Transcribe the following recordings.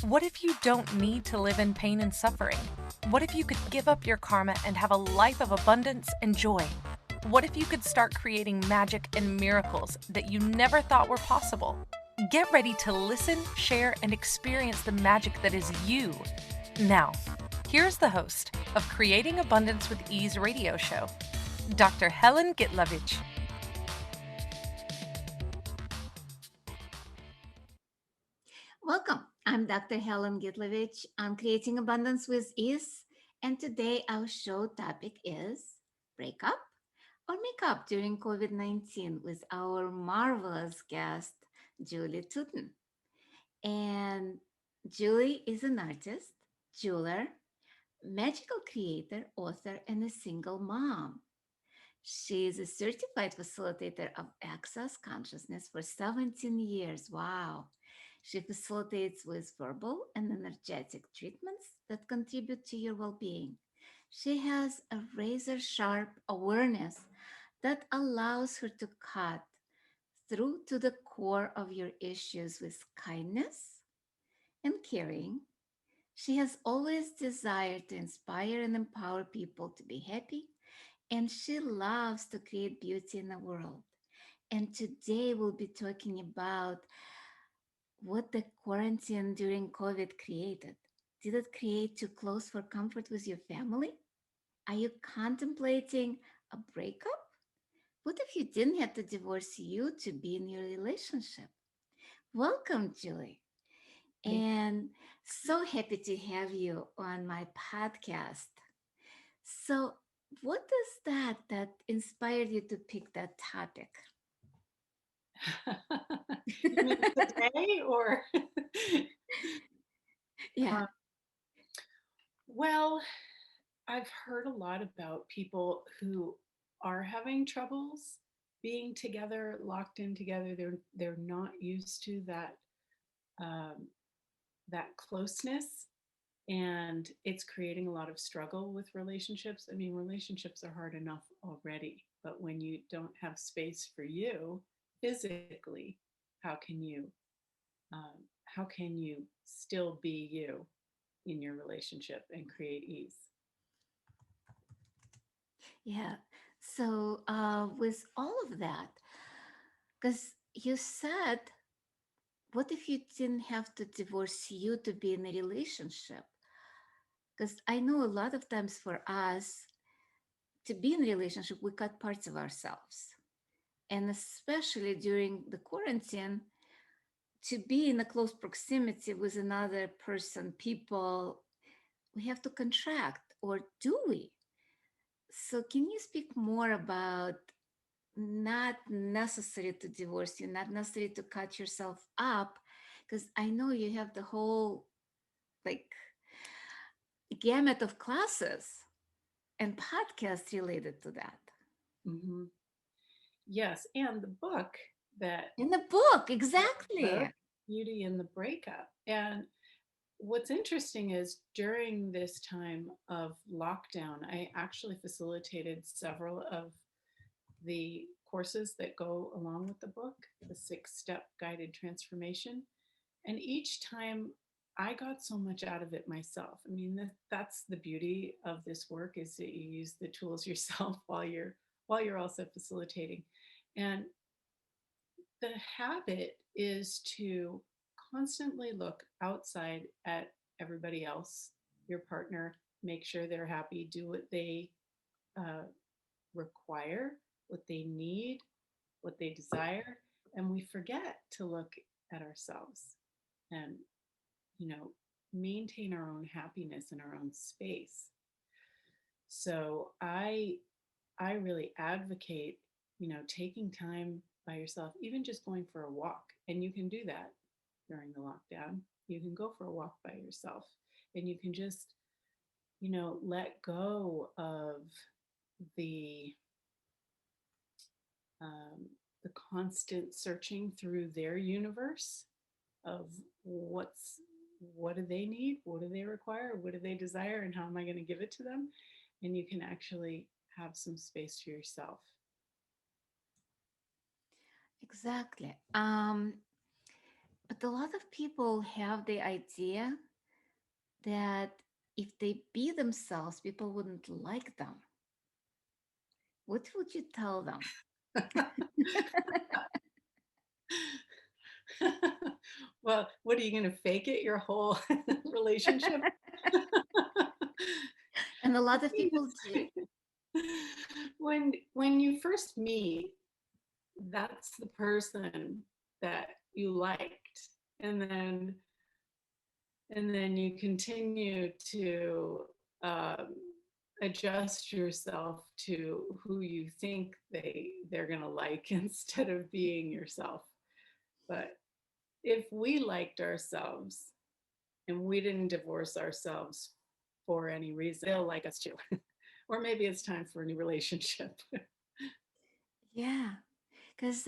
What if you don't need to live in pain and suffering? What if you could give up your karma and have a life of abundance and joy? What if you could start creating magic and miracles that you never thought were possible? Get ready to listen, share, and experience the magic that is you. Now, here's the host of Creating Abundance with Ease radio show, Dr. Helen Gitlevich. Welcome. I'm Dr. Helen Gitlevich. I'm creating abundance with ease. And today our show topic is break up or make up during COVID-19 with our marvelous guest, Julie Tuton. And Julie is an artist, jeweler, magical creator, author, and a single mom. She is a certified facilitator of access consciousness for 17 years. Wow. She facilitates with verbal and energetic treatments that contribute to your well being. She has a razor sharp awareness that allows her to cut through to the core of your issues with kindness and caring. She has always desired to inspire and empower people to be happy, and she loves to create beauty in the world. And today we'll be talking about what the quarantine during COVID created. Did it create too close for comfort with your family? Are you contemplating a breakup? What if you didn't have to divorce you to be in your relationship? Welcome, Julie. And so happy to have you on my podcast. So, what is that inspired you to pick that topic? You mean today or? Yeah. Uh, well, I've heard a lot about people who are having troubles being together, locked in together. They're not used to um, that closeness, and it's creating a lot of struggle with relationships. I mean, relationships are hard enough already, but when you don't have space for you physically, how can you how can you still be you in your relationship and create ease? Yeah. So, with all of that, because you said, what if you didn't have to divorce you to be in a relationship? Because I know a lot of times for us to be in a relationship, we cut parts of ourselves. And especially during the quarantine, to be in a close proximity with another person, people, we have to contract, or do we? So, can you speak more about not necessary to divorce you, not necessary to cut yourself up? Because I know you have the whole like gamut of classes and podcasts related to that. Hmm. Yes, and the book that In the book, wrote, exactly. Beauty in the Breakup. And what's interesting is during this time of lockdown, I actually facilitated several of the courses that go along with the book, the 6-step guided transformation. And each time I got so much out of it myself. I mean, that's the beauty of this work, is that you use the tools yourself while you're also facilitating. And the habit is to constantly look outside at everybody else, your partner, make sure they're happy, do what they uh, require, what they need, what they desire, and we forget to look at ourselves and, you know, maintain our own happiness in our own space. So I really advocate, taking time by yourself, even just going for a walk. And you can do that during the lockdown. You can go for a walk by yourself and you can just, let go of the um, the constant searching through their universe of what do they need, what do they require, what do they desire, and how am I going to give it to them? And you can actually have some space for yourself. Exactly. But a lot of people have the idea that if they be themselves, people wouldn't like them. What would you tell them? Well, what are you going to fake it your whole relationship? And a The lot of thing people do. is, when you first meet, that's the person that you liked, and then you continue to um, adjust yourself to who you think they're going to like instead of being yourself. But if we liked ourselves and we didn't divorce ourselves for any reason, they'll like us too. Or maybe it's time for a new relationship. Yeah, because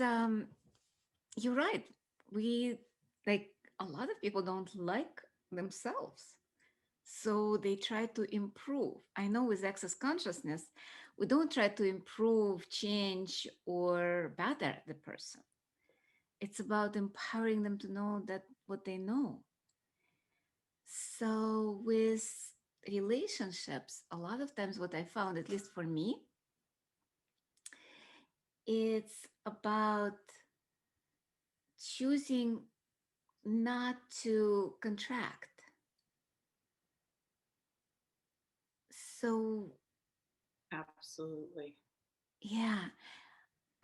you're right. We, like, a lot of people don't like themselves. So they try to improve. I know with access consciousness, we don't try to improve, change, or better the person. It's about empowering them to know that what they know. So with relationships, a lot of times what I found, at least for me, it's about choosing not to contract. So Absolutely. yeah,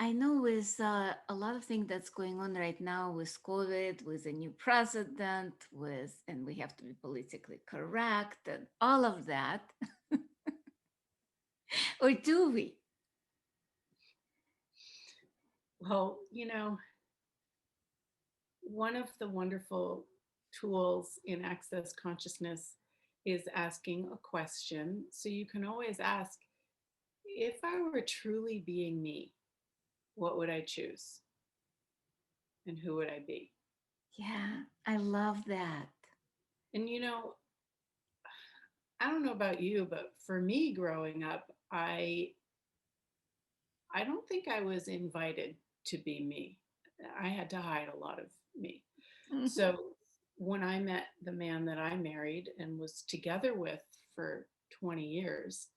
I know with a lot of things that's going on right now with COVID, with a new president, with, and we have to be politically correct and all of that. Or do we? Well, one of the wonderful tools in access consciousness is asking a question. So you can always ask, if I were truly being me, what would I choose? And who would I be? Yeah, I love that. And I don't know about you, but for me growing up, I don't think I was invited to be me. I had to hide a lot of me. Mhm. So when I met the man that I married and was together with for 20 years,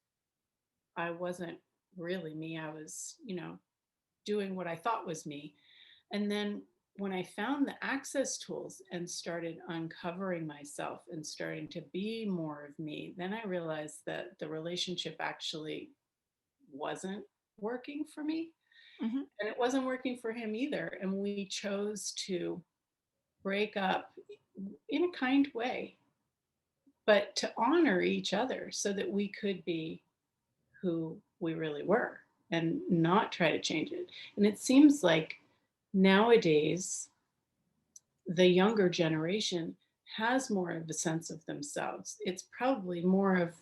I wasn't really me. I was, doing what I thought was me. And then when I found the access tools and started uncovering myself and starting to be more of me, then I realized that the relationship actually wasn't working for me. Mhm. And it wasn't working for him either. And we chose to break up in a kind way, but to honor each other so that we could be who we really were and not try to change it. And it seems like nowadays, the younger generation has more of a sense of themselves. It's probably more of,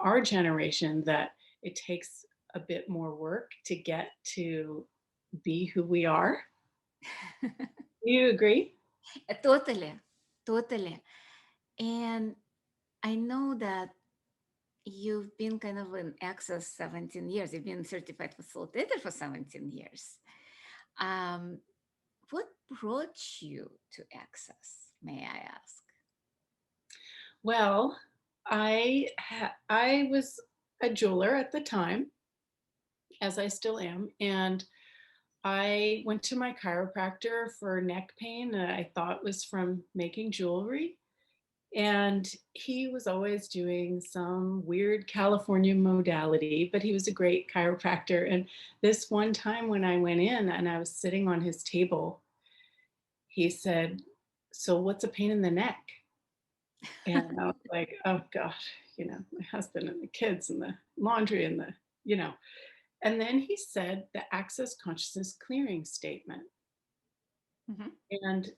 our generation that it takes a bit more work to get to be who we are. Do you agree? Totally, totally. And I know that you've been kind of in Access 17 years. You've been certified facilitator for 17 years. Um, what brought you to Access, may I ask? Well, I was a jeweler at the time, as I still am, and I went to my chiropractor for neck pain that I thought was from making jewelry. And he was always doing some weird California modality, but he was a great chiropractor. And this one time when I went in and I was sitting on his table, he said, "So what's a pain in the neck?" And I was like, "Oh gosh, my husband and the kids and the laundry and you know. And then he said the access consciousness clearing statement, Mhm. and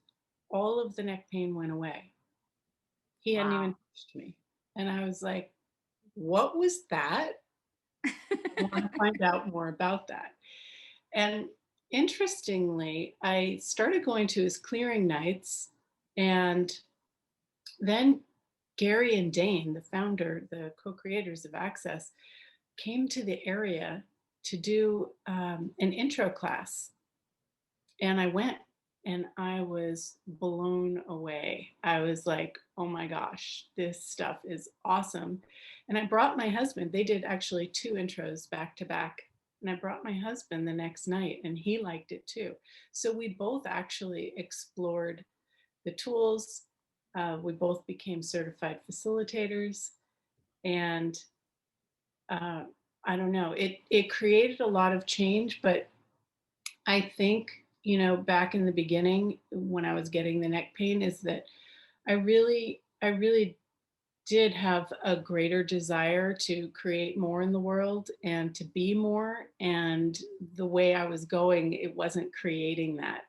all of the neck pain went away. He hadn't even Wow. touched me. And I was like, what was that? I want to find out more about that. And interestingly, I started going to his clearing nights, and then Gary and Dane, the co-creators of Access, came to the area to do an intro class, and I went. and I was blown away. I was like, oh my gosh, this stuff is awesome. And I brought my husband, they did actually 2 intros back to back. And I brought my husband the next night and he liked it too. So we both actually explored the tools. We both became certified facilitators. And uh, I don't know, it created a lot of change, but I think, back in the beginning when I was getting the neck pain is that I really did have a greater desire to create more in the world and to be more. And the way I was going, it wasn't creating that.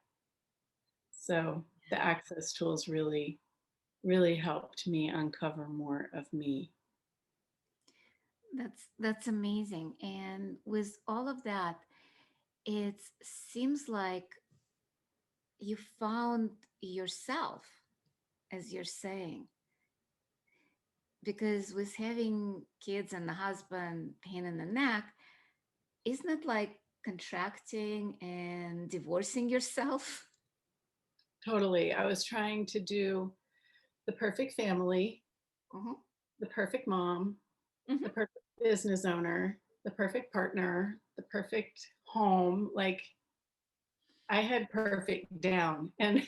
So the access tools really, really helped me uncover more of me. That's amazing. And with all of that, it seems like you found yourself, as you're saying, because with having kids and a husband, pain in the neck, isn't it like contracting and divorcing yourself? Totally. I was trying to do the perfect family, Mhm, the perfect mom, the mhm. perfect business owner, the perfect partner, the perfect home. Like I had perfect down. And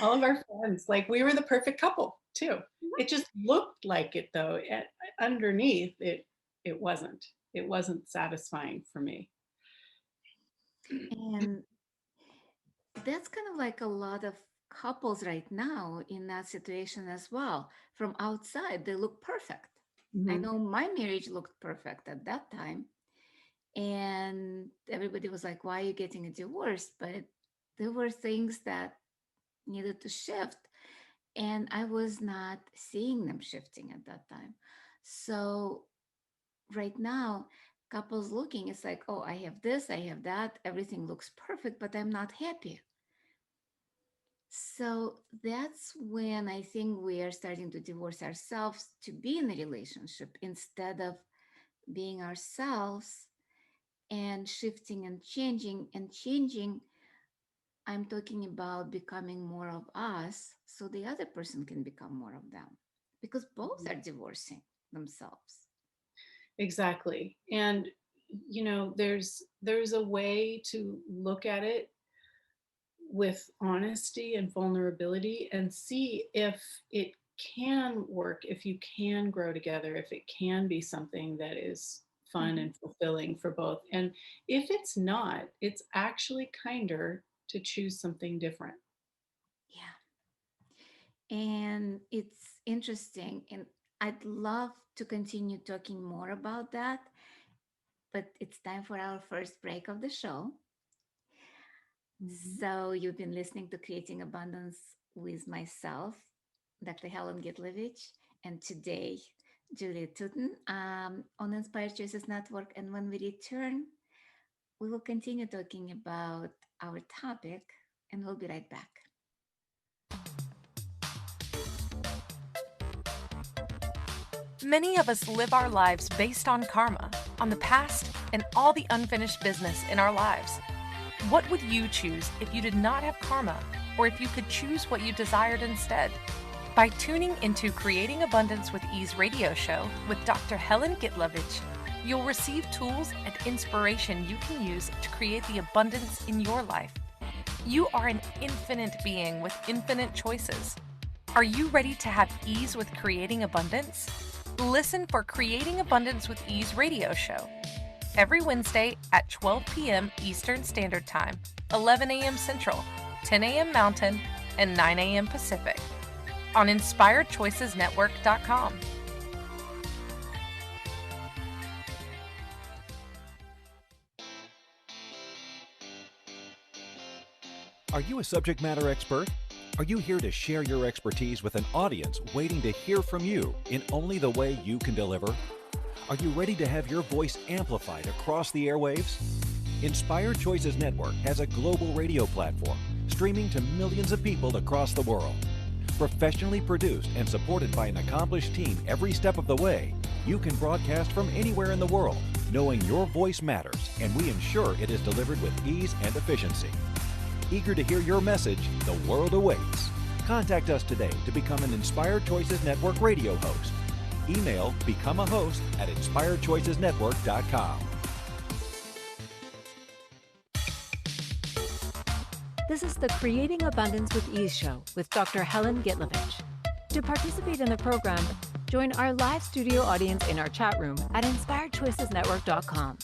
all of our friends, like we were the perfect couple too. It just looked like it though. Underneath it wasn't. It wasn't satisfying for me. And that's kind of like a lot of couples right now in that situation as well. From outside, they look perfect. I Mhm. know my marriage looked perfect at that time. And everybody was like, why are you getting a divorce? But there were things that needed to shift. And I was not seeing them shifting at that time. So right now, couples looking, it's like, oh, I have this, I have that, everything looks perfect, but I'm not happy. So that's when I think we are starting to divorce ourselves to be in a relationship instead of being ourselves and shifting and changing. And changing, I'm talking about becoming more of us so the other person can become more of them because both are divorcing themselves. Exactly. And there's a way to look at it with honesty and vulnerability and see if it can work, if you can grow together, if it can be something that is fun Mhm. and fulfilling for both. And if it's not, it's actually kinder to choose something different. Yeah. And it's interesting. And I'd love to continue talking more about that, but it's time for our first break of the show. Mhm. So you've been listening to Creating Abundance with myself, Dr. Helen Gitlevich, and today, Julia Tuton on Inspired Choices Network. And when we return, we will continue talking about our topic, and we'll be right back. Many of us live our lives based on karma, on the past, and all the unfinished business in our lives. What would you choose if you did not have karma, or if you could choose what you desired instead? By tuning into Creating Abundance with Ease radio show with Dr. Helen Gitlevich, you'll receive tools and inspiration you can use to create the abundance in your life. You are an infinite being with infinite choices. Are you ready to have ease with creating abundance? Listen for Creating Abundance with Ease radio show every Wednesday at 12 p.m. Eastern Standard Time, 11 a.m. Central, 10 a.m. Mountain, and 9 a.m. Pacific on InspiredChoicesNetwork.com. Are you a subject matter expert? Are you here to share your expertise with an audience waiting to hear from you in only the way you can deliver? Are you ready to have your voice amplified across the airwaves? Inspired Choices Network has a global radio platform streaming to millions of people across the world. Professionally produced and supported by an accomplished team every step of the way, you can broadcast from anywhere in the world, knowing your voice matters, and we ensure it is delivered with ease and efficiency. Eager to hear your message, the world awaits. Contact us today to become an Inspired Choices Network radio host. Email become a host at inspiredchoicesnetwork.com. This is the Creating Abundance with Ease show with Dr. Helen Gitlevich. To participate in the program, join our live studio audience in our chat room at inspiredchoicesnetwork.com.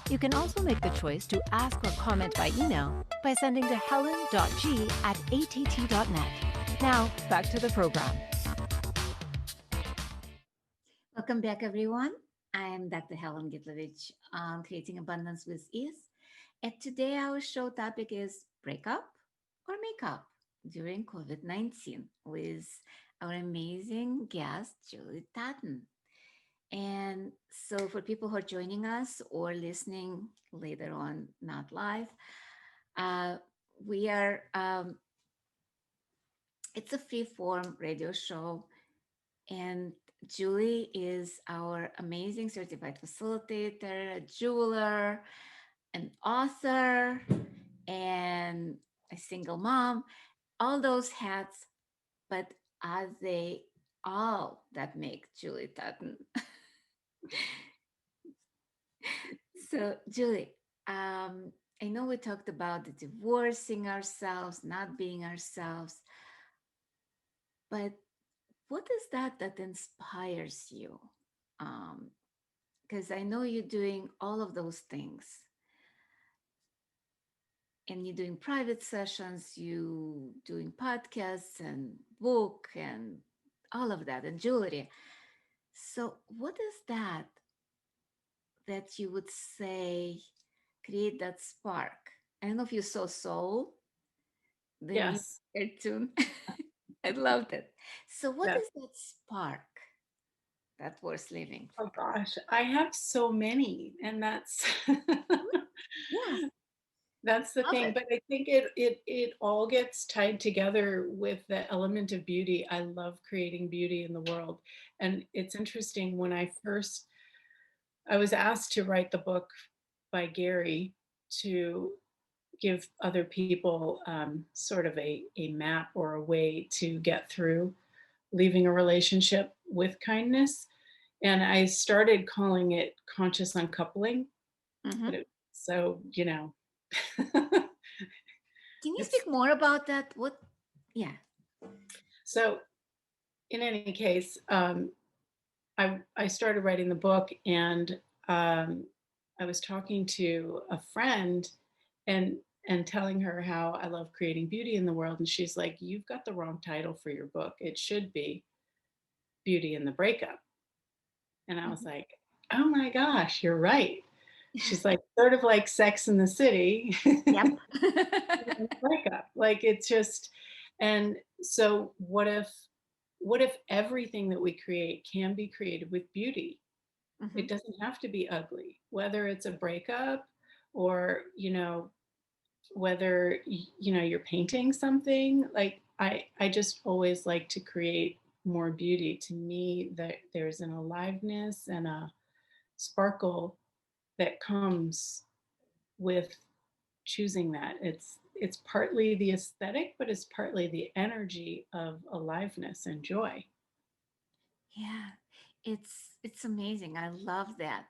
You can also make the choice to ask or comment by email by sending to helen.g@att.net. Now, back to the program. Welcome back, everyone. I am Dr. Helen Gitlevich, Creating Abundance with Ease. And today our show topic is break up or make up during COVID-19 with our amazing guest, Julie Tuton. And so for people who are joining us or listening later on, not live, we are, it's a free form radio show. And Julie is our amazing certified facilitator, a jeweler, an author, and a single mom, all those hats, but are they all that make Julie Tuton? So, Julie, I know we talked about the divorcing ourselves, not being ourselves, but what is that inspires you? Because I know you're doing all of those things, and you're doing private sessions, you doing podcasts and book and all of that, and jewelry. So, what is that you would say create that spark? I don't know if you saw Soul, the new Yes. cartoon. I loved it. So, what Yes. is that spark that worth living Oh for? gosh, I have so many, and that's Yeah, that's the love thing. it. But I think it all gets tied together with the element of beauty. I love creating beauty in the world, and it's interesting when I was asked to write the book by Gary to give other people sort of a map or a way to get through leaving a relationship with kindness. And I started calling it conscious uncoupling, Mhm. but so, Can you it's speak more about that? What? Yeah. so in any case, I started writing the book, and I was talking to a friend and telling her how I love creating beauty in the world. And she's like, "You've got the wrong title for your book. It should be Beauty in the Breakup." And I was Mhm. like, "Oh my gosh, you're right." She's like, "Sort of like Sex in the City." Yep. Breakup. Like it's just, and so what if everything that we create can be created with beauty? Mhm. It doesn't have to be ugly, whether it's a breakup or, whether you're painting something. Like I just always like to create more beauty. To me, that there's an aliveness and a sparkle that comes with choosing that. It's partly the aesthetic, but it's partly the energy of aliveness and joy. Yeah, it's amazing. I love that.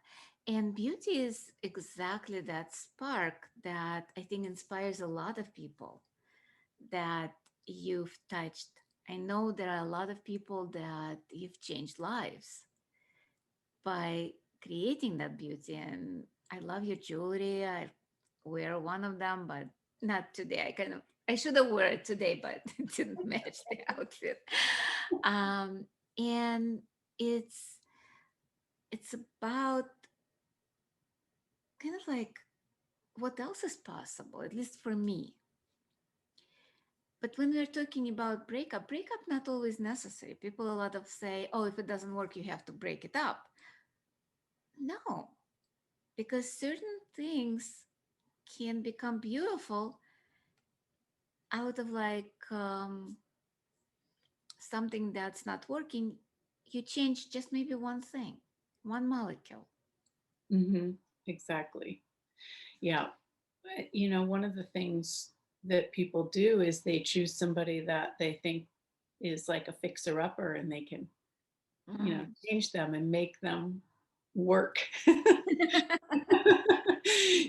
And beauty is exactly that spark that I think inspires a lot of people that you've touched. I know there are a lot of people that you've changed lives by creating that beauty. And I love your jewelry. I wear one of them, but not today. I should have worn it today, but it didn't match the outfit. Um, and it's it's about kind of like what else is possible, at least for me. But when we're talking about breakup not always necessary. People a lot of say, oh, if it doesn't work, you have to break it up. No, because certain things can become beautiful out of like something that's not working. You change just maybe one thing, one molecule. Hmm. Exactly. Yeah. One of the things that people do is they choose somebody that they think is like a fixer upper, and they can, Mm. change them and make them work.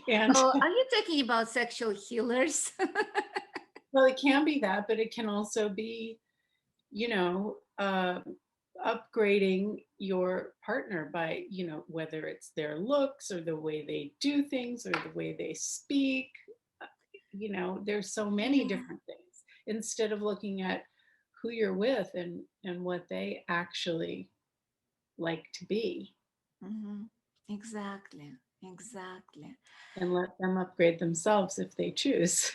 And Oh, are you talking about sexual healers? well, it can be that, but it can also be, you know, upgrading your partner by, whether it's their looks or the way they do things or the way they speak. There's so many Yeah. different things instead of looking at who you're with and what they actually like to be, Mm-hmm. Exactly. Exactly. and let them upgrade themselves if they choose.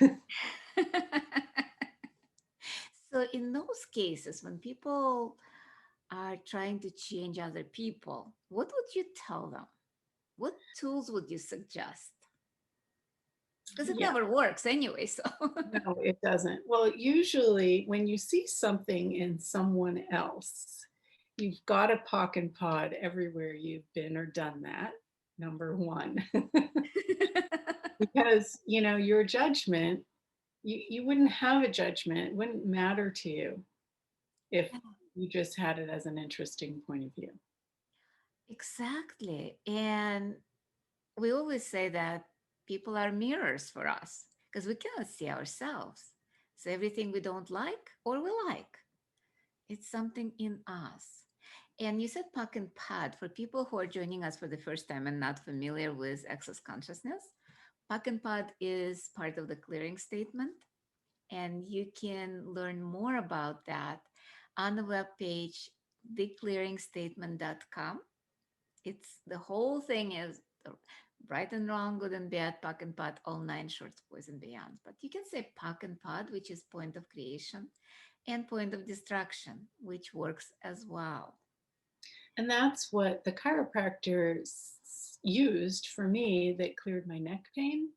So, in those cases, when people are trying to change other people, what would you tell them? What tools would you suggest? Because it Yeah, never works anyway. So, no, it doesn't. Well, usually when you see something in someone else, you've got a pock and pod everywhere you've been or done that, number one. Because, your judgment, you wouldn't have a judgment. It wouldn't matter to you if you just had it as an interesting point of view. exactly. And we always say that people are mirrors for us because we cannot see ourselves. So, everything we don't like or we like, it's something in us. And you said puck and pad. For people who are joining us for the first time and not familiar with access consciousness, puck and pad is part of the clearing statement. And you can learn more about that on the webpage, theclearingstatement.com. It's the whole thing is the right and wrong, good and bad, puck and pad, all nine shorts, boys and beyond. But you can say puck and pad, which is point of creation, and point of destruction, which works as well. And that's what the chiropractor used for me that cleared my neck pain.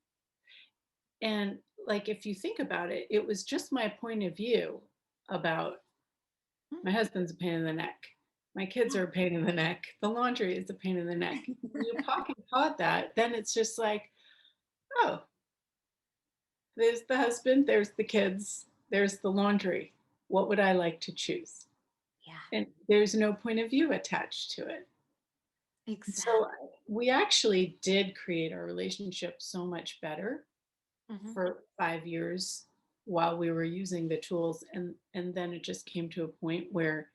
And like, if you think about it, it was just my point of view about my husband's a pain in the neck. My kids are a pain in the neck. The laundry is a pain in the neck. When you pocket pod that, then it's just like, oh, there's the husband, there's the kids, there's the laundry. What would I like to choose? Yeah, And there's no point of view attached to it. So exactly. we actually did create our relationship so much better Mhm. for 5 years while we were using the tools. And then it just came to a point where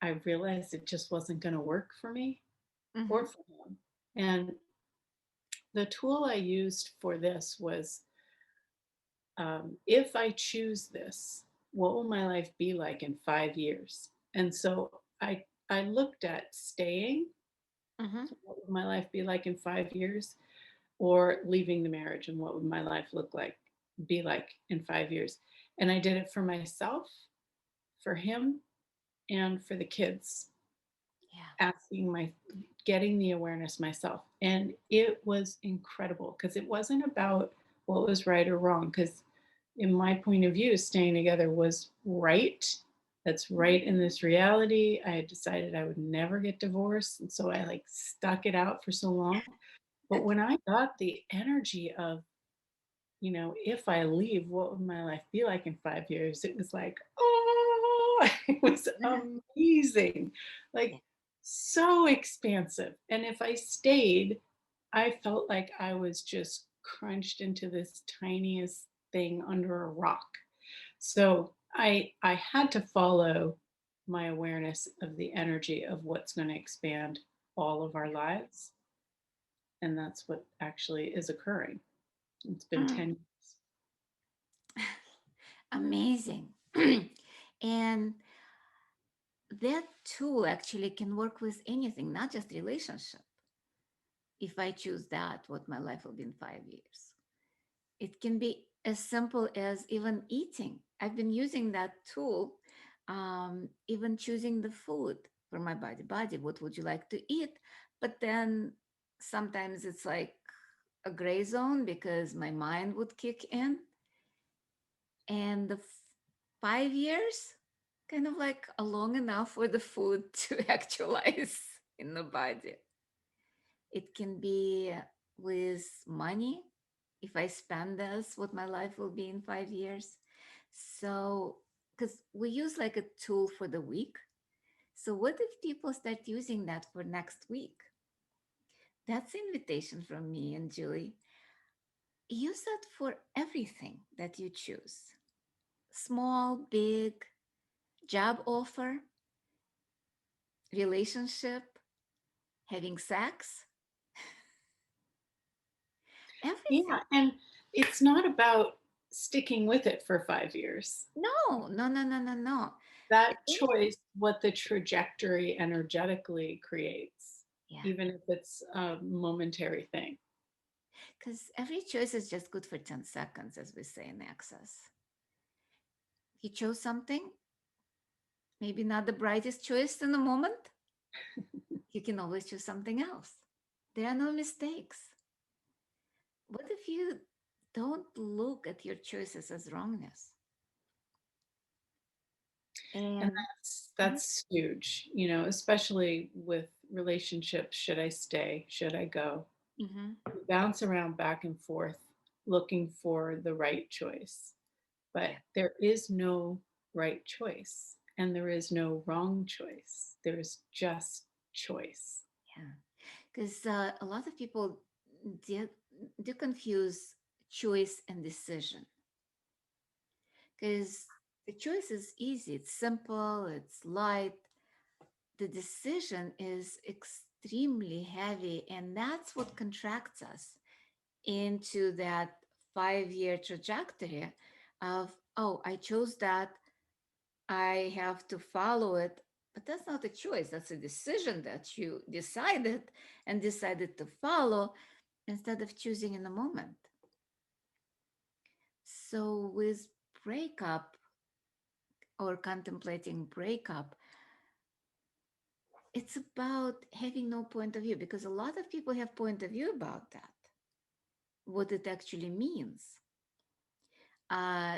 I realized it just wasn't going to work for me or Mhm. for him. And the tool I used for this was, if I choose this, what will my life be like in 5 years? And so I looked at staying. Mhm. So what would my life be like in 5 years? Or leaving the marriage, and what would my life be like in 5 years? And I did it for myself, for him, and for the kids, Yeah. getting the awareness myself. And it was incredible because it wasn't about what was right or wrong. Because in my point of view, staying together was right. That's right in this reality. I had decided I would never get divorced. And so I like stuck it out for so long. But when I got the energy of, if I leave, what would my life be like in 5 years? It was like, oh, it was amazing, Yeah. like so expansive. And if I stayed, I felt like I was just crunched into this tiniest thing under a rock. So I had to follow my awareness of the energy of what's going to expand all of our lives. And that's what actually is occurring. It's been Mm. 10 years. Amazing. And that tool actually can work with anything, not just relationship. If I choose that, what my life will be in 5 years. It can be as simple as even eating. I've been using that tool, even choosing the food for my body. Body, what would you like to eat? But then sometimes it's like a gray zone because my mind would kick in. And the 5 years, kind of like a long enough for the food to actualize in the body. It can be with money, if I spend this, what my life will be in 5 years. So, because we use like a tool for the week. So, what if people start using that for next week? That's invitation from me and Julie. Use that for everything that you choose. Small, big, job offer, relationship, having sex, Yeah, everything. and it's not about sticking with it for 5 years. No, no, no, no, no, no. It That is. choice, what the trajectory energetically creates, Yeah, even if it's a momentary thing. because every choice is just good for 10 seconds, as we say in Access. You chose something, maybe not the brightest choice in the moment. You can always choose something else. There are no mistakes. What if you don't look at your choices as wrongness? And And Mhm, that's huge, you know, especially with relationships. Should I stay? Should I go? mhm. We bounce around back and forth looking for the right choice. But Yeah, there is no right choice and there is no wrong choice. There's just choice. yeah. Because a lot of people do, do confuse choice and decision. Because the choice is easy, it's simple, it's light. The decision is extremely heavy, and that's what contracts us into that 5 year trajectory of, oh, I chose that, I have to follow it. But that's not a choice, that's a decision that you decided to follow instead of choosing in the moment. So with breakup or contemplating breakup, it's about having no point of view, because a lot of people have point of view about that, what it actually means.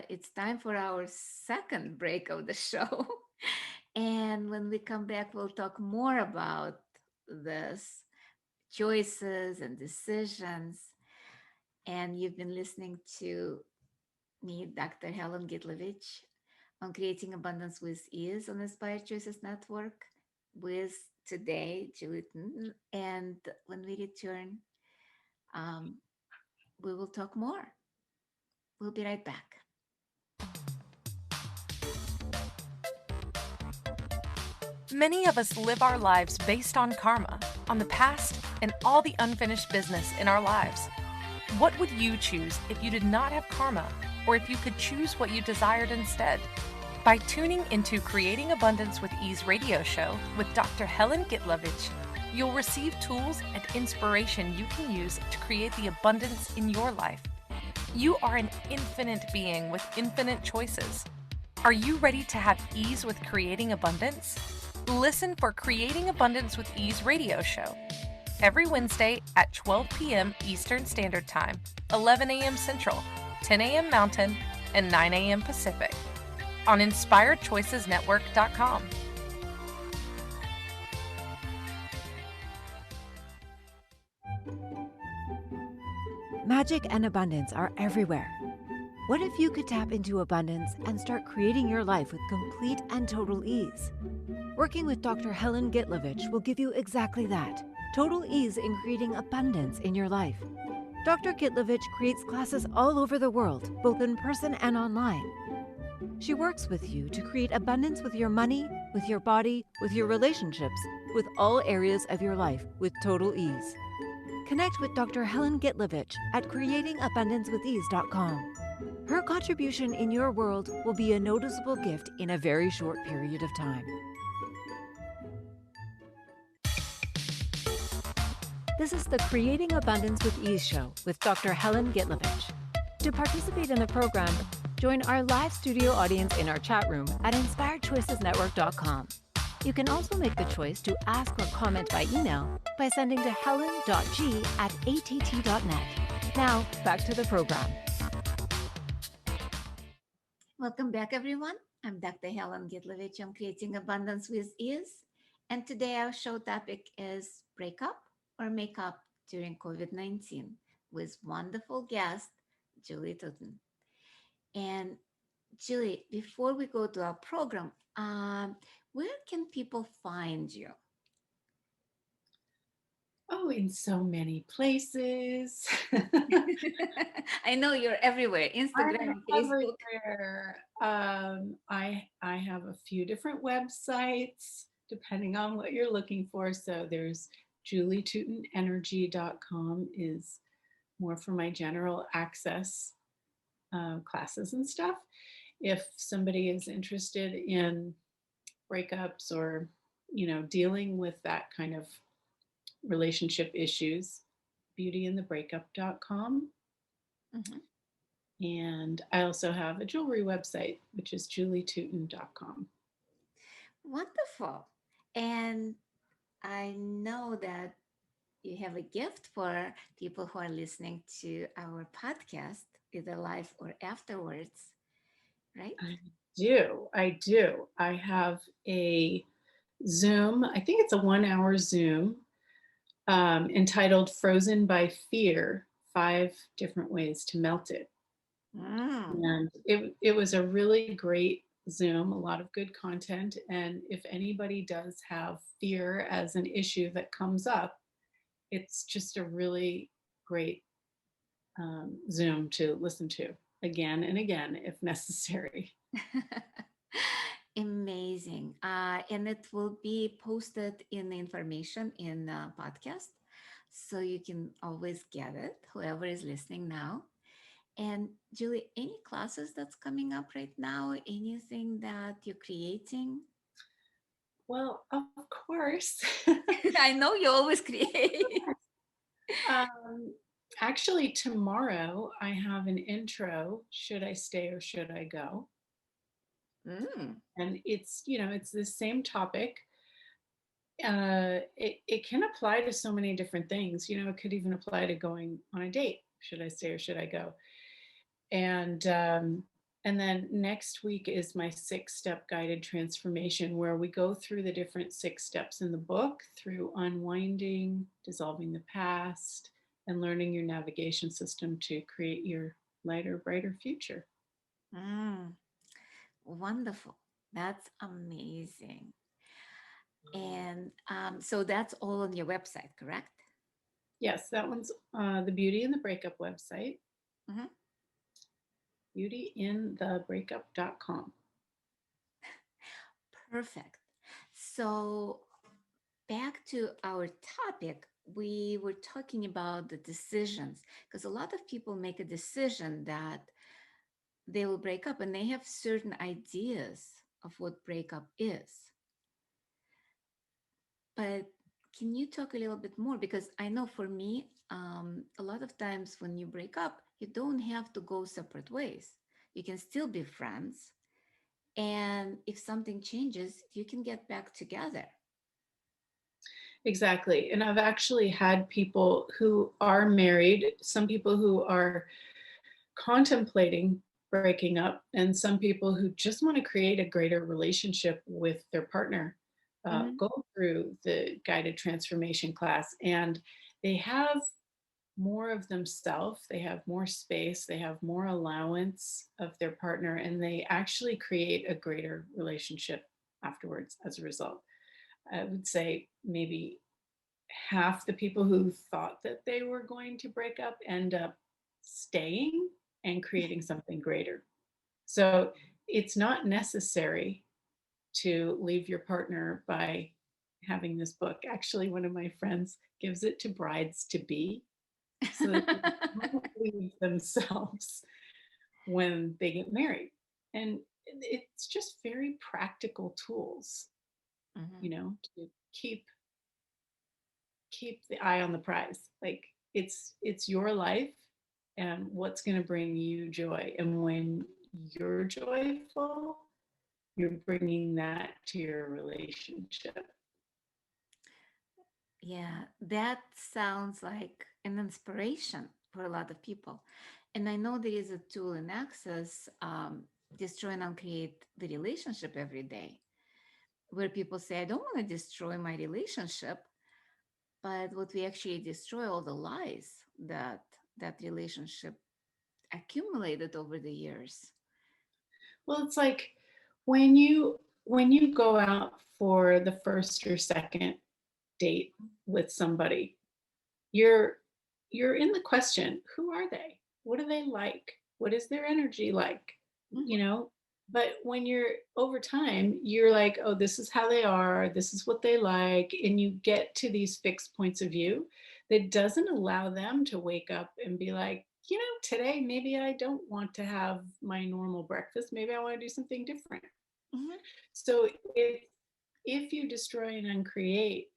It's time for our second break of the show. And when we come back, we'll talk more about this choices and decisions. And you've been listening to me, Dr. Helen Gitlevich, on Creating Abundance with Ease on Inspired Choices Network, with today, Julie. And when we return, um, we will talk more. We'll be right back. Many of us live our lives based on karma, on the past, and all the unfinished business in our lives. What would you choose if you did not have karma, or if you could choose what you desired instead? By tuning into Creating Abundance with Ease radio show with Dr. Helen Gitlevich, you'll receive tools and inspiration you can use to create the abundance in your life. You are an infinite being with infinite choices. Are you ready to have ease with creating abundance? Listen for Creating Abundance with Ease radio show every Wednesday at 12 p.m. Eastern Standard Time, 11 a.m. Central, 10 a.m. Mountain, and 9 a.m. Pacific on InspiredChoicesNetwork.com. Magic and abundance are everywhere. What if you could tap into abundance and start creating your life with complete and total ease? Working with Dr. Helen Gitlevich will give you exactly that, total ease in creating abundance in your life. Dr. Gitlevich creates classes all over the world, both in person and online. She works with you to create abundance with your money, with your body, with your relationships, with all areas of your life with total ease. Connect with Dr. Helen Gitlevich at creatingabundancewithease.com. Her contribution in your world will be a noticeable gift in a very short period of time. This is the Creating Abundance with Ease show with Dr. Helen Gitlevich. To participate in the program, join our live studio audience in our chat room at inspiredchoicesnetwork.com. You can also make the choice to ask or comment by email by sending to helen.g@att.net. Now, back to the program. Welcome back, everyone. I'm Dr. Helen Gitlevich. I'm Creating Abundance with Ease. And today our show topic is break up or make up during COVID-19. with wonderful guest, Julie Tuton. And Julie, before we go to our program, where can people find you? Oh, in so many places. I know you're everywhere, I'm Instagram, Facebook. everywhere. I have a few different websites depending on what you're looking for. So there's julietutonenergy.com is more for my general access classes and stuff. If somebody is interested in breakups or dealing with that kind of relationship issues, beautyinthebreakup.com. Mhm. And I also have a jewelry website, which is julietuton.com. Wonderful. And I know that you have a gift for people who are listening to our podcast, either live or afterwards, right? I do. I do. I have a Zoom, I think it's a 1 hour Zoom entitled Frozen by Fear, 5 different ways to melt it. Mm. And it was a really great Zoom, a lot of good content. And if anybody does have fear as an issue that comes up, it's just a really great Zoom to listen to again and again if necessary. Amazing. And it will be posted in the information in the podcast. So you can always get it, whoever is listening now. And Julie, any classes that's coming up right now? Anything that you're creating? Well, of course. I know you always create. um, Actually, tomorrow I have an intro, Should I Stay or Should I Go? Mm. And it's the same topic. It can apply to so many different things. It could even apply to going on a date. Should I stay or should I go? And and then next week is my 6-step guided transformation, where we go through the different 6 steps in the book through unwinding, dissolving the past, and learning your navigation system to create your lighter, brighter future. Mm. Wonderful. That's amazing. And so that's all on your website, correct? Yes, that one's the Beauty in the Breakup website, Mhm. beautyinthebreakup.com. Perfect. So back to our topic, we were talking about the decisions because a lot of people make a decision that they will break up and they have certain ideas of what breakup is. But can you talk a little bit more? Because I know for me, a lot of times when you break up, you don't have to go separate ways. You can still be friends. And if something changes, you can get back together. Exactly. And I've actually had people who are married, some people who are contemplating breaking up, and some people who just want to create a greater relationship with their partner Mhm. go through the guided transformation class. And they have more of themselves, they have more space, they have more allowance of their partner, and they actually create a greater relationship afterwards as a result. I would say maybe half the people who thought that they were going to break up end up staying and creating something greater. So it's not necessary to leave your partner by having this book. Actually, one of my friends gives it to brides to be so that they don't leave themselves when they get married. And it's just very practical tools, Mhm. to keep the eye on the prize. Like it's your life and what's going to bring you joy. And when you're joyful, you're bringing that to your relationship. Yeah, that sounds like an inspiration for a lot of people. And I know there is a tool in Access, Destroy and Uncreate the Relationship every day, where people say, I don't want to destroy my relationship, but what we actually destroy all the lies that that relationship accumulated over the years. Well, it's like when you go out for the first or second date with somebody, you're you're in the question, who are they? What do they like? What is their energy like? Mhm. You know, but when you're over time, you're like, oh, this is how they are, this is what they like, and you get to these fixed points of view that doesn't allow them to wake up and be like, today maybe I don't want to have my normal breakfast, maybe I want to do something different. Mhm. So if you destroy and uncreate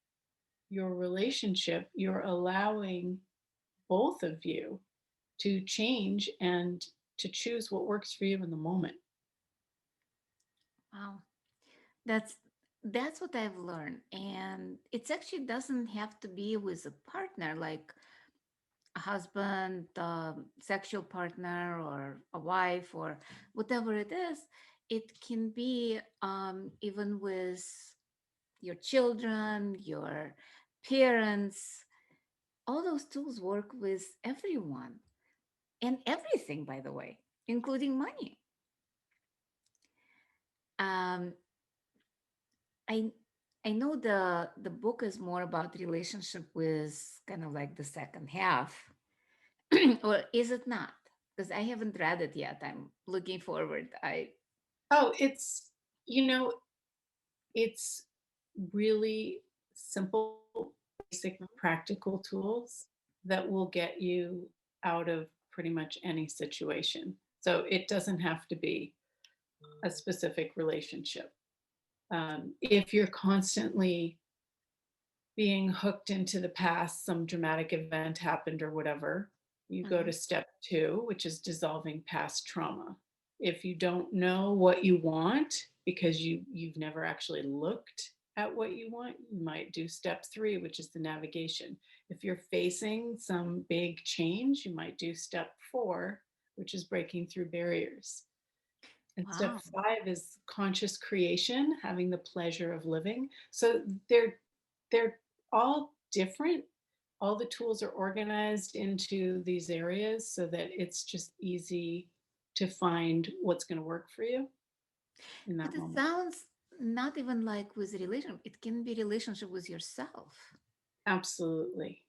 your relationship, you're allowing both of you to change and to choose what works for you in the moment. Wow. That's that's what I've learned. And it actually doesn't have to be with a partner, like a husband, sexual partner, or a wife, or whatever it is. It can be even with your children, your parents. All those tools work with everyone and everything, by the way, including money. Um, I I know the book is more about relationship with kind of like the second half, or is it not? Because I haven't read it yet. I'm looking forward. I Oh, you know, it's really simple, basic, practical tools that will get you out of pretty much any situation. So it doesn't have to be a specific relationship. If you're constantly being hooked into the past, some dramatic event happened or whatever, you go Mhm. to step two, which is dissolving past trauma. If you don't know what you want because you've never actually looked at what you want, you might do step three, which is the navigation. If you're facing some big change, you might do step four, which is breaking through barriers. And step Wow. five is conscious creation, having the pleasure of living. So they're all different. All the tools are organized into these areas so that it's just easy to find what's going to work for you in But that it moment. sounds not even like with relationship. It can be relationship with yourself. Absolutely.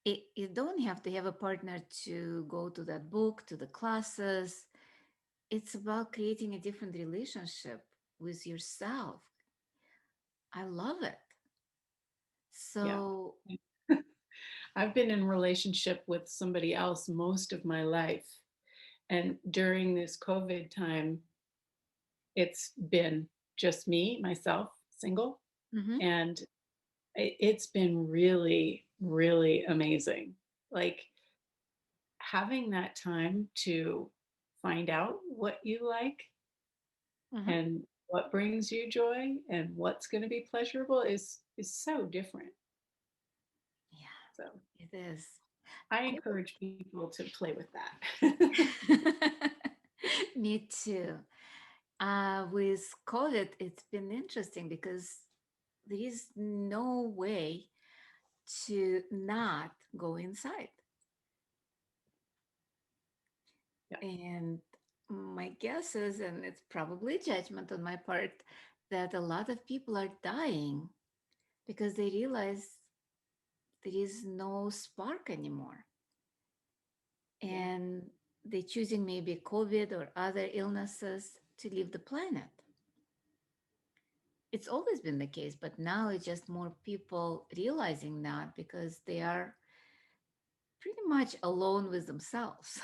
You don't have to have a partner to go to that book, to the classes. It's about creating a different relationship with yourself. I love it. Yeah. So, I've been in relationship with somebody else most of my life. And during this COVID time, it's been just me, myself, single. mhm. And it's been really, really amazing. Like having that time to find out what you like Mhm. and what brings you joy and what's going to be pleasurable is so different. Yeah, So it is. I COVID. encourage people to play with that. Me too. With COVID, it's been interesting because there is no way to not go inside. Yeah. And my guess is, and it's probably judgment on my part, that a lot of people are dying because they realize there is no spark anymore. Yeah. And they're choosing maybe COVID or other illnesses to leave the planet. It's always been the case, but now it's just more people realizing that because they are pretty much alone with themselves.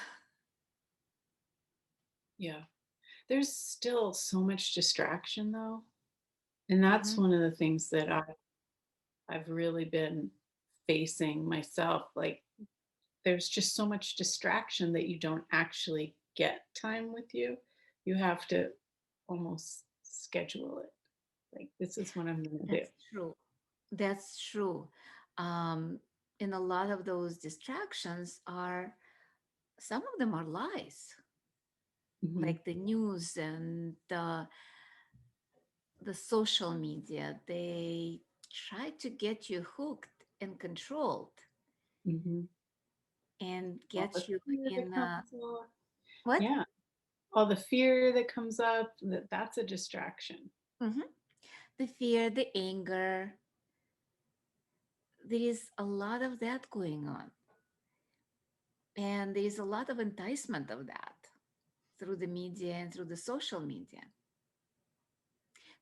Yeah. There's still so much distraction though. And that's Mhm. one of the things that I've really been facing myself. Like there's just so much distraction that you don't actually get time with you. You have to almost schedule it. Like this is what I'm going to do. That's true. That's true. Um, and a lot of those distractions are, some of them are lies, Hmm. like the news and the social media. They try to get you hooked and controlled. Hmm. and All the get you fear that in comes up. what? Yeah. All the fear that comes up, that's a distraction. Hmm. The fear, the anger. There is a lot of that going on. And there is a lot of enticement of that through the media and through the social media.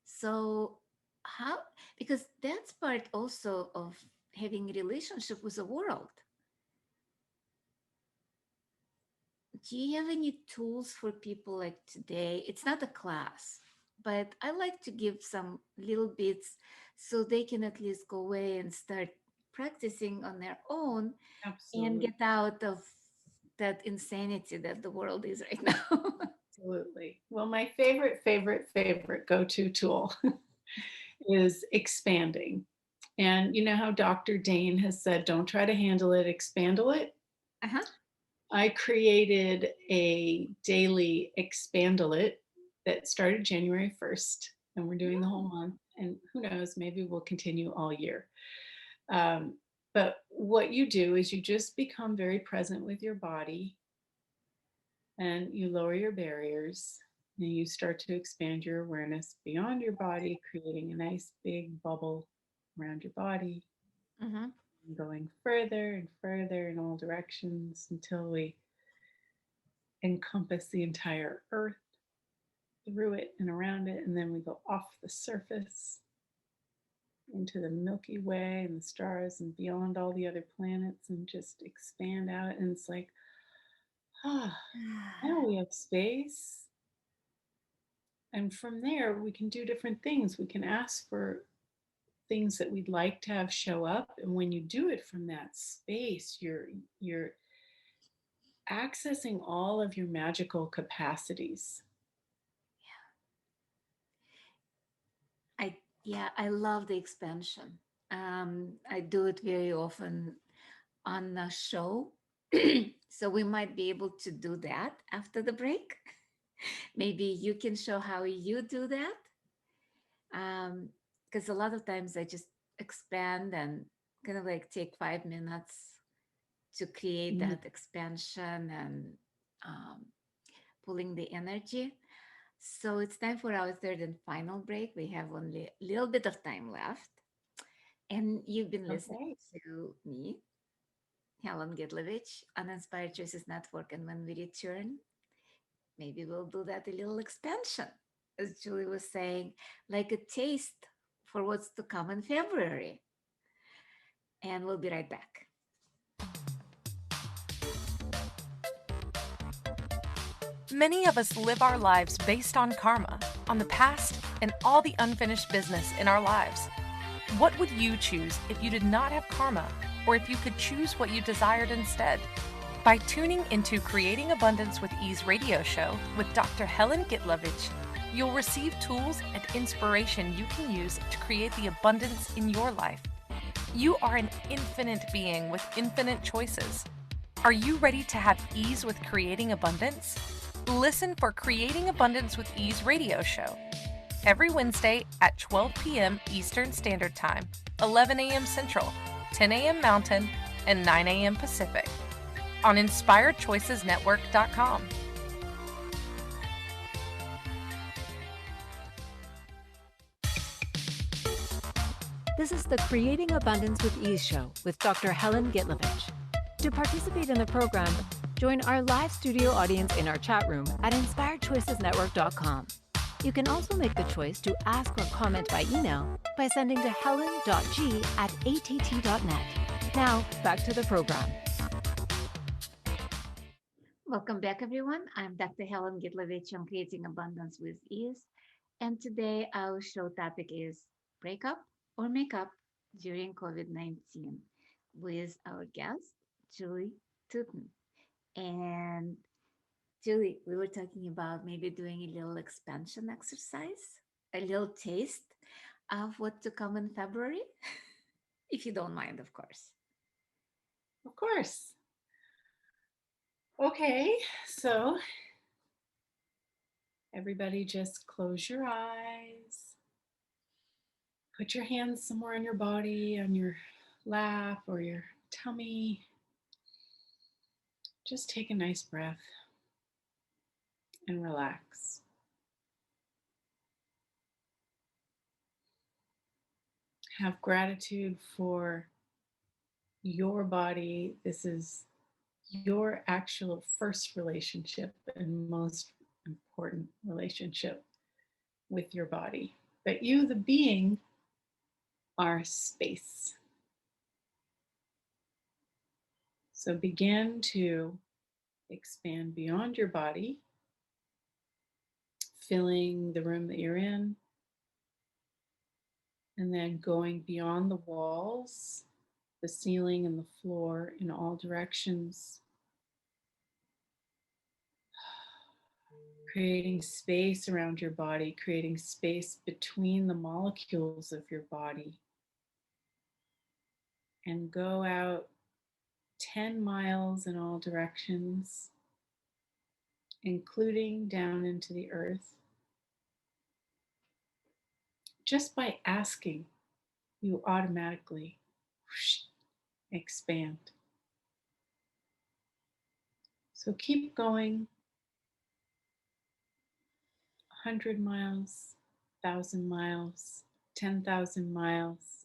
So, how, because that's part also of having a relationship with the world. Do you have any tools for people like today? It's not a class, but I like to give some little bits so they can at least go away and start practicing on their own and Absolutely. get out of that insanity that the world is right now. Absolutely. Well, my favorite go-to tool is expanding. And you know how Dr. Dane has said, don't try to handle it, expandle it? Uh-huh. I created a daily expandle it that started January 1st, and we're doing the whole month. And who knows, maybe we'll continue all year. Um, but what you do is you just become very present with your body and you lower your barriers and you start to expand your awareness beyond your body, creating a nice big bubble around your body, Mm-hmm. going further and further in all directions until we encompass the entire earth, through it and around it, and then we go off the surface into the Milky Way and the stars and beyond all the other planets and just expand out. And it's like, ah, now we have space. And from there, we can do different things. We can ask for things that we'd like to have show up. And when you do it from that space, you're accessing all of your magical capacities. I love the expansion. I do it very often on a show. So we might be able to do that after the break. Maybe you can show how you do that. Because a lot of times I just expand and kind of like take 5 minutes to create Mhm. that expansion and um, pulling the energy. So it's time for our third and final break. We have only a little bit of time left. And you've been listening Okay. to me, Helen Gitlevich, on Inspired Choices Network. And when we return, maybe we'll do that a little expansion, as Julie was saying, like a taste for what's to come in February. And we'll be right back. Many of us live our lives based on karma, on the past, and all the unfinished business in our lives. What would you choose if you did not have karma, or if you could choose what you desired instead? By tuning into Creating Abundance with Ease radio show with Dr. Helen Gitlevich, you'll receive tools and inspiration you can use to create the abundance in your life. You are an infinite being with infinite choices. Are you ready to have ease with creating abundance? Listen for Creating Abundance with Ease radio show every Wednesday at 12 p.m. Eastern Standard Time, 11 a.m. Central, 10 a.m. Mountain, and 9 a.m. Pacific on InspiredChoicesNetwork.com. This is the Creating Abundance with Ease show with Dr. Helen Gitlevich. To participate in the program, join our live studio audience in our chat room at InspiredChoicesNetwork.com. You can also make the choice to ask or comment by email by sending to helen.g@att.net. Now, back to the program. Welcome back, everyone. I'm Dr. Helen Gitlevich on Creating Abundance with Ease. And today our show topic is break up or make up during COVID-19 with our guest, Julie Tuton. And Julie, we were talking about maybe doing a little expansion exercise, a little taste of what to come in February, if you don't mind, of course. Of course. Okay, so everybody just close your eyes. Put your hands somewhere on your body, on your lap or your tummy. Just take a nice breath and relax. Have gratitude for your body. This is your actual first relationship and most important relationship with your body. But you, the being, are space. So begin to expand beyond your body, filling the room that you're in, and then going beyond the walls, the ceiling, and the floor in all directions, creating space around your body, creating space between the molecules of your body, and go out 10 miles in all directions, including down into the earth. Just by asking, you automatically expand. So keep going 100 miles, 1,000 miles, 10,000 miles,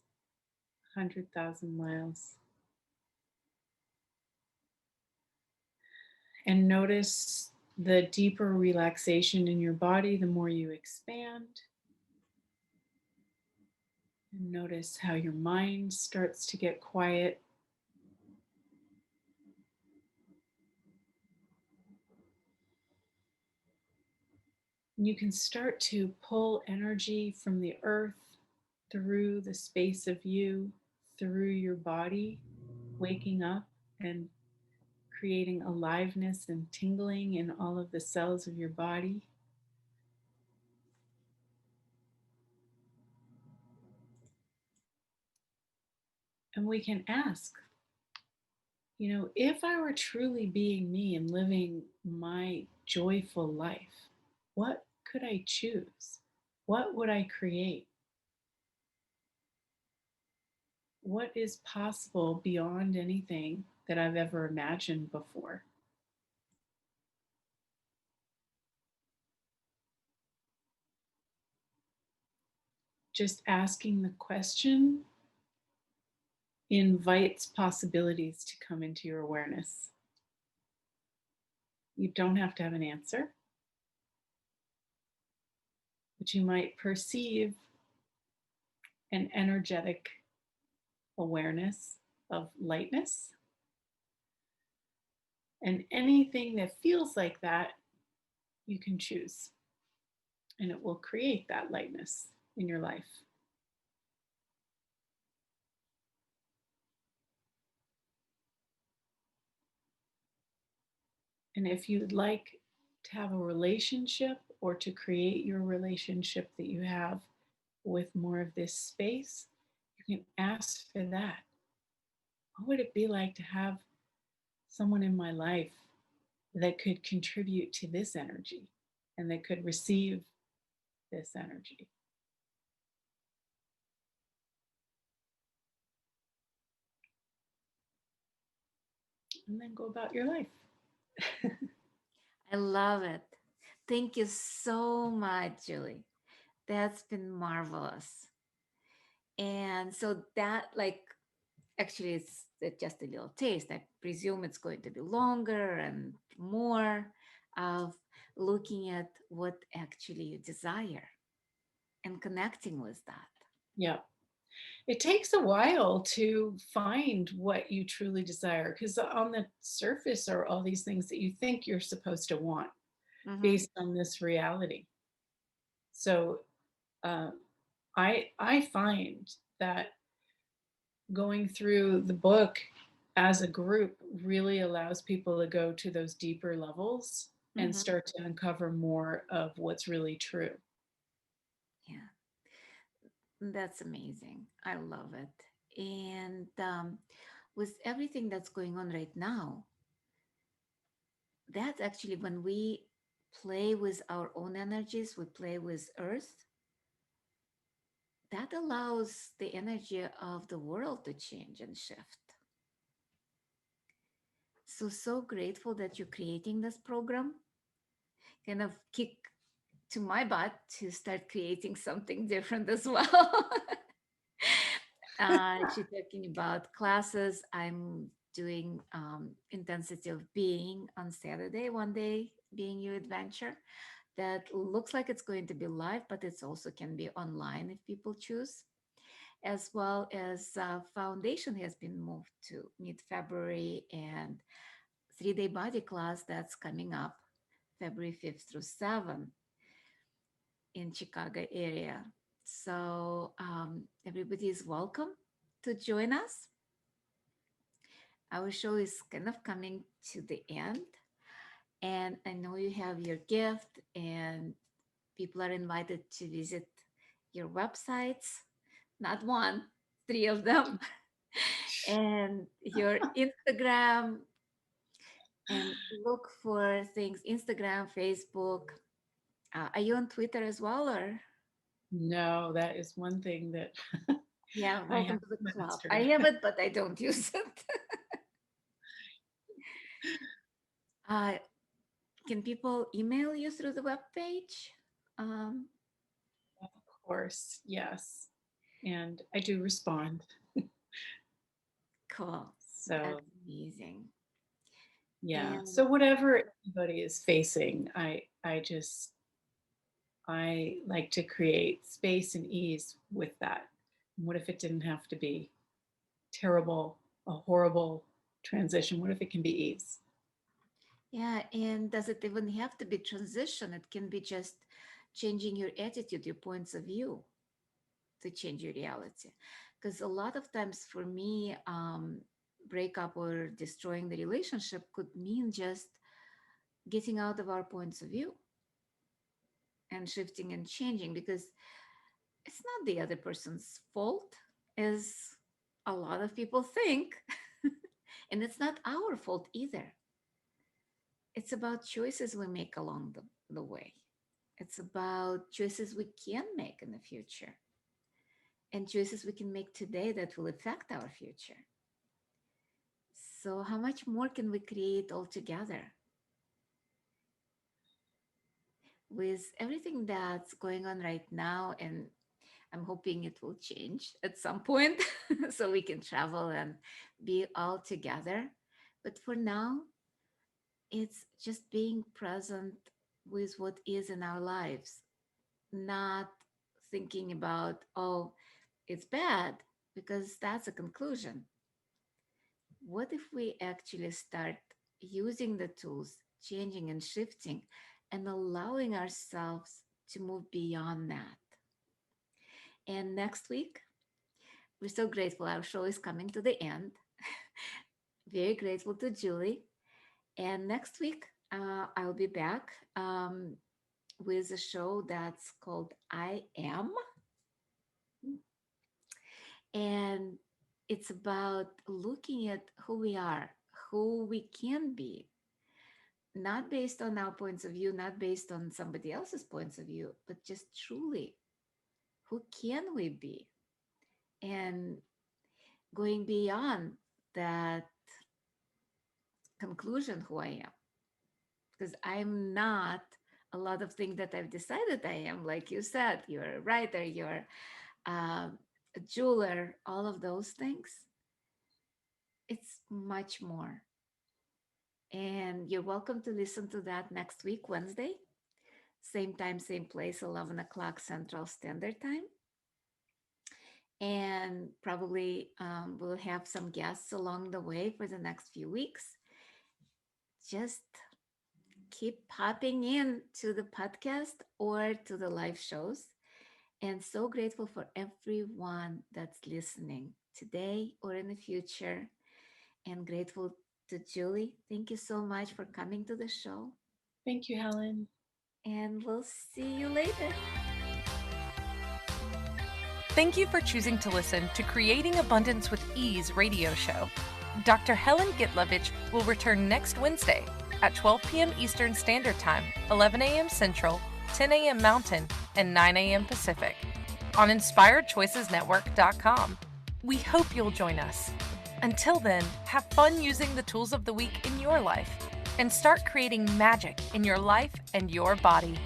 100,000 miles. And notice the deeper relaxation in your body the more you expand. And notice how your mind starts to get quiet. And you can start to pull energy from the earth through the space of you, through your body, waking up and creating aliveness and tingling in all of the cells of your body. And we can ask, if I were truly being me and living my joyful life, what could I choose? What would I create? What is possible beyond anything that I've ever imagined before? Just asking the question invites possibilities to come into your awareness. You don't have to have an answer, but you might perceive an energetic awareness of lightness. And anything that feels like that, you can choose. And it will create that lightness in your life. And if you'd like to have a relationship or to create your relationship that you have with more of this space, you can ask for that. What would it be like to have someone in my life that could contribute to this energy and that could receive this energy? And then go about your life. I love it. Thank you so much, Julie. That's been marvelous. And so that, like, actually, it's just a little taste. I presume it's going to be longer and more of looking at what actually you desire and connecting with that. Yeah. It takes a while to find what you truly desire because on the surface are all these things that you think you're supposed to want based on this reality. So uh, I find that going through the book as a group really allows people to go to those deeper levels and Mm-hmm. start to uncover more of what's really true. Yeah, that's amazing. I love it. And with everything that's going on right now, that's actually when we play with our own energies, we play with Earth, that allows the energy of the world to change and shift. So grateful that you're creating this program. Kind of kick to my butt to start creating something different as well. She's talking about classes. I'm doing intensity of being on Saturday, one day being your adventure. That looks like it's going to be live, but it's also can be online if people choose. As well as foundation has been moved to mid-February, and 3-day body class that's coming up February 5th through 7th in Chicago area. So everybody is welcome to join us. Our show is kind of coming to the end, and I know you have your gift, and people are invited to visit your websites, not one, three of them, and your Instagram, and look for things Instagram, Facebook. Are you on Twitter as well, or? No, that is one thing that Yeah, I have welcome to the club. I mastered. have it, but I don't use it. uh, can people email you through the web page? Um, Of course, yes. And I do respond. cool. So That's amazing. yeah. And So whatever anybody is facing, I like to create space and ease with that. What if it didn't have to be terrible, a horrible transition? What if it can be ease? yeah, and does it even have to be transition? It can be just changing your attitude, your points of view to change your reality. Because a lot of times for me, breakup or destroying the relationship could mean just getting out of our points of view and shifting and changing, because it's not the other person's fault, as a lot of people think. And it's not our fault either. It's about choices we make along the way. It's about choices we can make in the future, and choices we can make today that will affect our future. So, how much more can we create all together with everything that's going on right now? And I'm hoping it will change at some point so we can travel and be all together. But for now, it's just being present with what is in our lives, not thinking about, oh, it's bad, because that's a conclusion. What if we actually start using the tools, changing and shifting, and allowing ourselves to move beyond that? And next week, we're so grateful. Our show is coming to the end. Very grateful to Julie. And next week, I'll be back with a show that's called I Am. And it's about looking at who we are, who we can be, not based on our points of view, not based on somebody else's points of view, but just truly, who can we be? And going beyond that conclusion, who I am. Because I'm not a lot of things that I've decided I am. Like you said, you're a writer, you're a jeweler, all of those things. It's much more. And you're welcome to listen to that next week, Wednesday. Same time, same place, 11 o'clock Central Standard Time. And probably we'll have some guests along the way for the next few weeks. Just keep popping in to the podcast or to the live shows. And so grateful for everyone that's listening today or in the future. And grateful to Julie. Thank you so much for coming to the show. Thank you, Helen. And we'll see you later. Thank you for choosing to listen to Creating Abundance with Ease radio show. Dr. Helen Gitlevich will return next Wednesday at 12 p.m. Eastern Standard Time, 11 a.m. Central, 10 a.m. Mountain, and 9 a.m. Pacific on InspiredChoicesNetwork.com. We hope you'll join us. Until then, have fun using the tools of the week in your life and start creating magic in your life and your body.